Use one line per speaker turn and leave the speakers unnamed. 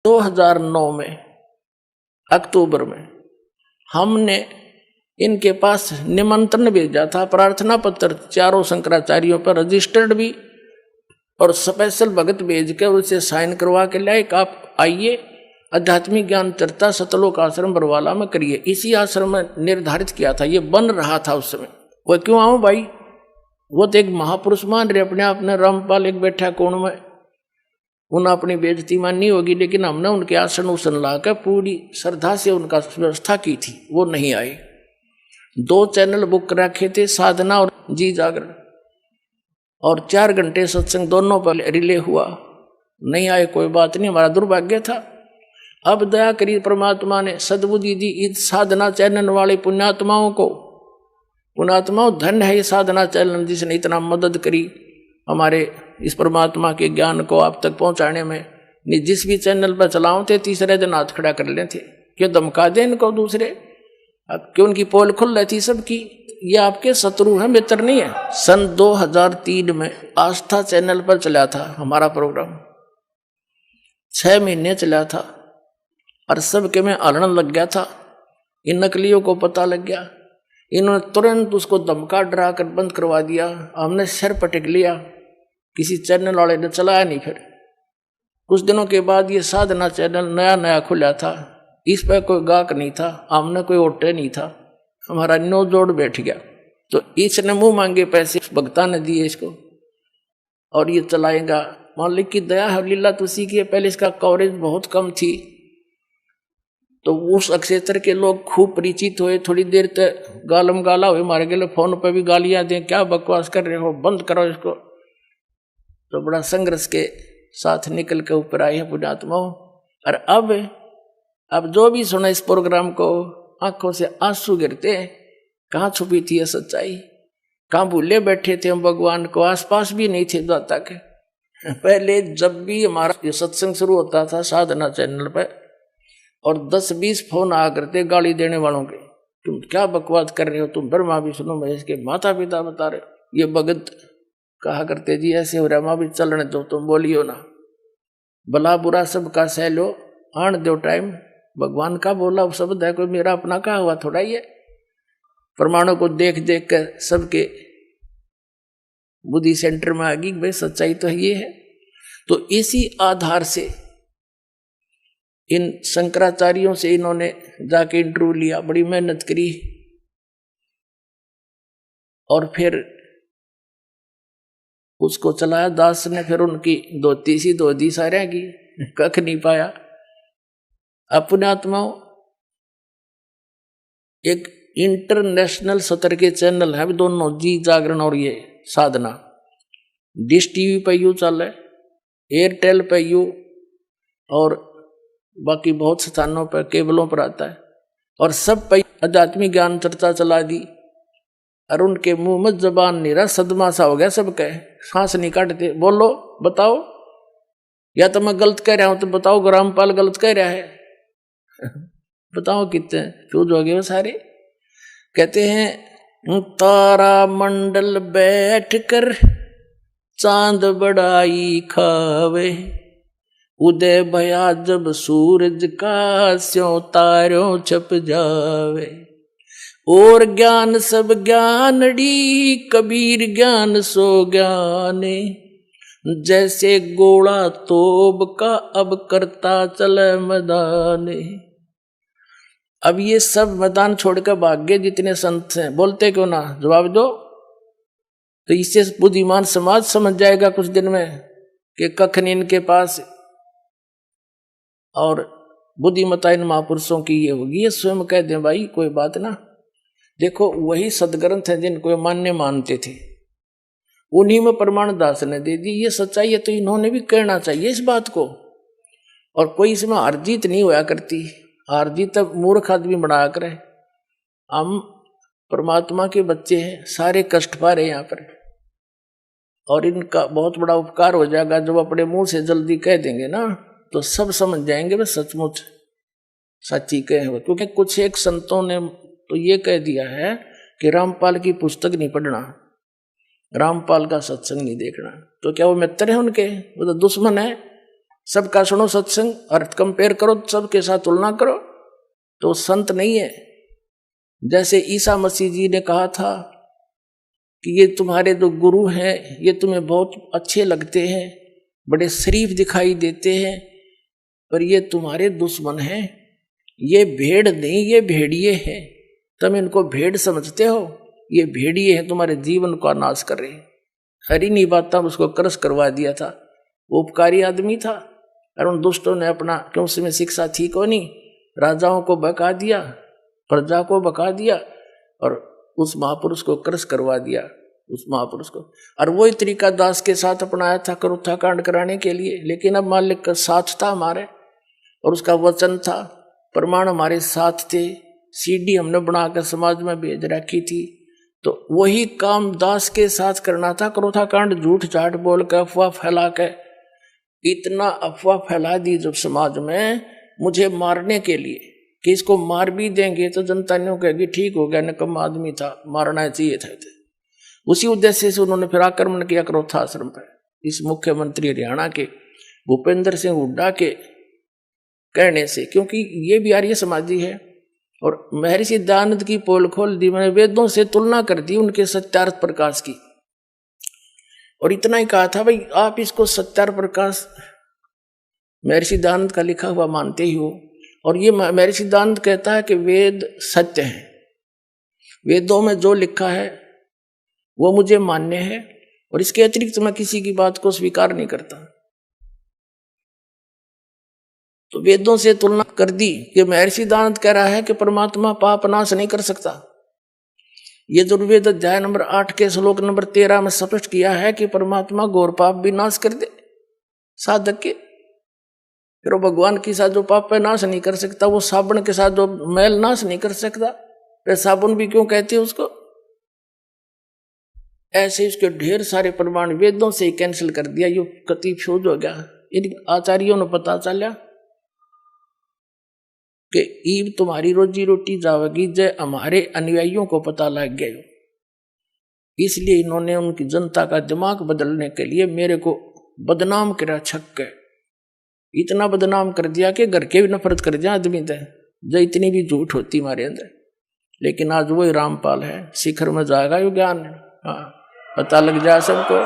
2009 में अक्टूबर में हमने इनके पास निमंत्रण भेजा था, प्रार्थना पत्र चारों शंकराचार्यों पर रजिस्टर्ड भी, और स्पेशल भगत भेज के उसे साइन करवा के लाए कि आप आइए आध्यात्मिक ज्ञान चर्चा सतलोक आश्रम बरवाला में करिए। इसी आश्रम में निर्धारित किया था, ये बन रहा था उस समय। वो क्यों आऊं भाई, वो तो एक महापुरुष मान रहे अपने आप ने, रामपाल एक बैठा कोण में, उन्हें अपनी बेइज्जती माननी होगी, लेकिन हमने उनके आसन उसन लाकर पूरी श्रद्धा से उनका व्यवस्था की थी, वो नहीं आए। 2 चैनल बुक रखे थे, साधना और जी जागरण, और 4 घंटे सत्संग दोनों पर रिले हुआ, नहीं आए, कोई बात नहीं, हमारा दुर्भाग्य था। अब दया करी परमात्मा ने, सद्बुद्धि दी इस साधना चैनल वाले पुण्यात्माओं को। पुण्यात्माओं धन है ये साधना चैनल जिसने इतना मदद करी हमारे इस परमात्मा के ज्ञान को आप तक पहुंचाने में। जिस भी चैनल पर चलाओ थे तीसरे दिन हाथ खड़ा कर लेते, क्यों धमका दे इनको दूसरे, अब क्यों उनकी पोल खुल रही थी सबकी, ये आपके शत्रु हैं, मित्र नहीं है। सन 2003 में आस्था चैनल पर चला था हमारा प्रोग्राम, 6 महीने चला था, और सबके में आलण लग गया था। इन नकलियों को पता लग गया, इन्होंने तुरंत उसको धमका डरा कर बंद करवा दिया। हमने सिर पटक लिया, किसी चैनल वाले ने चलाया नहीं। फिर कुछ दिनों के बाद ये साधना चैनल नया नया खुला था, इस पर कोई गाहक नहीं था, हमने कोई ओटे नहीं था, हमारा नो जोड़ बैठ गया। तो इसने मुंह मांगे पैसे भक्ता ने दिए इसको, और ये चलाएगा। मालिक की दया है, लीला तुसी की। पहले इसका कवरेज बहुत कम थी, तो उस क्षेत्र के लोग खूब परिचित हुए। थोड़ी देर तक गालम गाला हुए, मारे गए फोन पर भी गालियां दें, क्या बकवास कर रहे हो, बंद करो इसको। तो बड़ा संघर्ष के साथ निकल के ऊपर आए हैं पुण्यात्माओं। और अब जो भी सुना इस प्रोग्राम को, आंखों से आंसू गिरते हैं। कहाँ छुपी थी ये सच्चाई, कहाँ भूले बैठे थे हम भगवान को, आसपास भी नहीं थे दाता के। पहले जब भी हमारा ये सत्संग शुरू होता था साधना चैनल पर, और 10-20 फोन आ करते गाली देने वालों के, तुम क्या बकवास कर रहे हो, तुम ब्रह्मा विष्णु महेश के माता पिता बता रहे हो। ये भगत कहा करते जी ऐसे हो रहा, माँ भी चलने दो, तुम बोलियो ना, भला बुरा सबका सह लो, आन दो टाइम। भगवान का बोला शब्द है, कोई मेरा अपना कहा हुआ थोड़ा ही है। प्रमाणों को देख देख कर सबके बुद्धि सेंटर में आ गई, भाई सच्चाई तो ये है। तो इसी आधार से इन शंकराचार्यों से इन्होंने जाके इंटरव्यू लिया, बड़ी मेहनत करी, और फिर उसको चलाया। दास ने फिर उनकी धोती सी धो दी सारे की, कख नहीं पाया। अपने आत्माओं एक इंटरनेशनल स्तर के चैनल है दोनों, जी जागरण और ये साधना। डिश टीवी पे यू चल है, एयरटेल पे यू, और बाकी बहुत स्थानों पर केबलों पर आता है, और सब पे आध्यात्मिक ज्ञान चर्चा चला दी। और उनके मुंह में जबान नहीं रहा, सदमा सा हो गया सबका, सांस नहीं काटते। बोलो बताओ, या तो मैं गलत कह रहा हूं तो बताओ, रामपाल गलत कह रहा है बताओ कितने फ्यूज हो गए वो सारे। कहते हैं तारा मंडल बैठ कर चांद बड़ाई खावे, उदय भया जब सूरज का स्यों तारों छप जावे। और ज्ञान सब ज्ञानड़ी, कबीर ज्ञान सो ज्ञाने, जैसे गोला तोब का अब करता चले मैदाने। अब ये सब मैदान छोड़कर भाग गए जितने संत हैं, बोलते क्यों ना, जवाब दो। तो इससे बुद्धिमान समाज समझ जाएगा कुछ दिन में कि कखन इनके पास, और बुद्धिमता इन महापुरुषों की ये होगी। ये स्वयं कह दें भाई कोई बात ना। देखो वही सदग्रंथ है जिनको मान्य मानते थे, उन्हीं में प्रमाण दास ने दे दी। ये सच्चाई है तो इन्होंने भी कहना चाहिए इस बात को। और कोई इसमें हार जीत नहीं होया करती, हार जीत तब मूर्ख आदमी बना करे। हम परमात्मा के बच्चे हैं, सारे कष्ट पा रहे यहाँ पर, और इनका बहुत बड़ा उपकार हो जाएगा जब अपने मुंह से जल्दी कह देंगे ना, तो सब समझ जाएंगे वे सचमुच सच्ची कहे हो। क्योंकि कुछ एक संतों ने तो ये कह दिया है कि रामपाल की पुस्तक नहीं पढ़ना, रामपाल का सत्संग नहीं देखना। तो क्या वो मित्र है उनके, वो तो दुश्मन है। सबका सुनो सत्संग और कंपेयर करो, सबके साथ तुलना करो, तो संत नहीं है। जैसे ईसा मसीह जी ने कहा था कि ये तुम्हारे जो गुरु हैं ये तुम्हें बहुत अच्छे लगते हैं, बड़े शरीफ दिखाई देते हैं, पर ये तुम्हारे दुश्मन हैं। ये भेड़ नहीं, ये भेड़िए हैं। तुम इनको भेड़ समझते हो, ये भेड़िए हैं, तुम्हारे जीवन का नाश कर रहे हैं। हरी नहीं बात, उसको क्रश करवा दिया था। वो उपकारी आदमी था और उन दुष्टों ने अपना, क्यों उसमें शिक्षा थी को नहीं, राजाओं को बका दिया, प्रजा को बका दिया और उस महापुरुष को क्रश करवा दिया, उस महापुरुष को। और वही तरीका दास के साथ अपनाया था करुथा कांड कराने के लिए। लेकिन अब मालिक का साथ था हमारे और उसका वचन था, प्रमाण हमारे साथ थे, सीडी हमने बनाकर समाज में भेज रखी थी। तो वही काम दास के साथ करना था। करुथा कांड झूठ झाट बोल कर, अफवाह फैला के, इतना अफवाह फैला दी जब समाज में मुझे मारने के लिए कि इसको मार भी देंगे तो जनता नहीं कहेगी ठीक हो गया, निकम्मा आदमी था, मारना चाहिए था। उसी उद्देश्य से उन्होंने फिर आक्रमण किया करोथा आश्रम पर। इस मुख्यमंत्री हरियाणा के भूपेंद्र सिंह हुड्डा के कहने से, क्योंकि ये भी आर्य समाजी है। और महर्षि दयानंद की पोल खोल दी, मैंने वेदों से तुलना कर दी उनके सत्यार्थ प्रकाश की, और इतना ही कहा था भाई आप इसको सत्यार्थ प्रकाश महर्षि दयानंद का लिखा हुआ मानते ही हो। और ये महर्षि दयानंद कहता है कि वेद सत्य है, वेदों में जो लिखा है वो मुझे मान्य है, और इसके अतिरिक्त मैं किसी की बात को स्वीकार नहीं करता। तो वेदों से तुलना कर दी कि महर्षि दयानंद कह रहा है कि परमात्मा पाप नाश नहीं कर सकता। ये दुर्वेद अध्याय नंबर 8 के श्लोक नंबर 13 में स्पष्ट किया है कि परमात्मा घोर पाप भी नाश कर दे साधक के। फिर वो भगवान के साथ जो पाप है नाश नहीं कर सकता, वो साबुन के साथ जो मैल नाश नहीं कर सकता, फिर साबुन भी क्यों कहते हैं उसको। ऐसे इसके ढेर सारे प्रमाण वेदों से ही कैंसिल कर दिया। ये कति फ्यूज हो गया। इन आचार्यों ने पता चला कि ईब तुम्हारी रोजी रोटी जावेगी, जय हमारे अनुयायियों को पता लग गया। इसलिए इन्होंने उनकी जनता का दिमाग बदलने के लिए मेरे को बदनाम करा, छक्के इतना बदनाम कर दिया कि घर के भी नफरत कर दिया आदमी थे, जो इतनी भी झूठ होती हमारे अंदर। लेकिन आज वही रामपाल है, शिखर में जाएगा यो ज्ञान। हाँ, पता लग जाए सबको।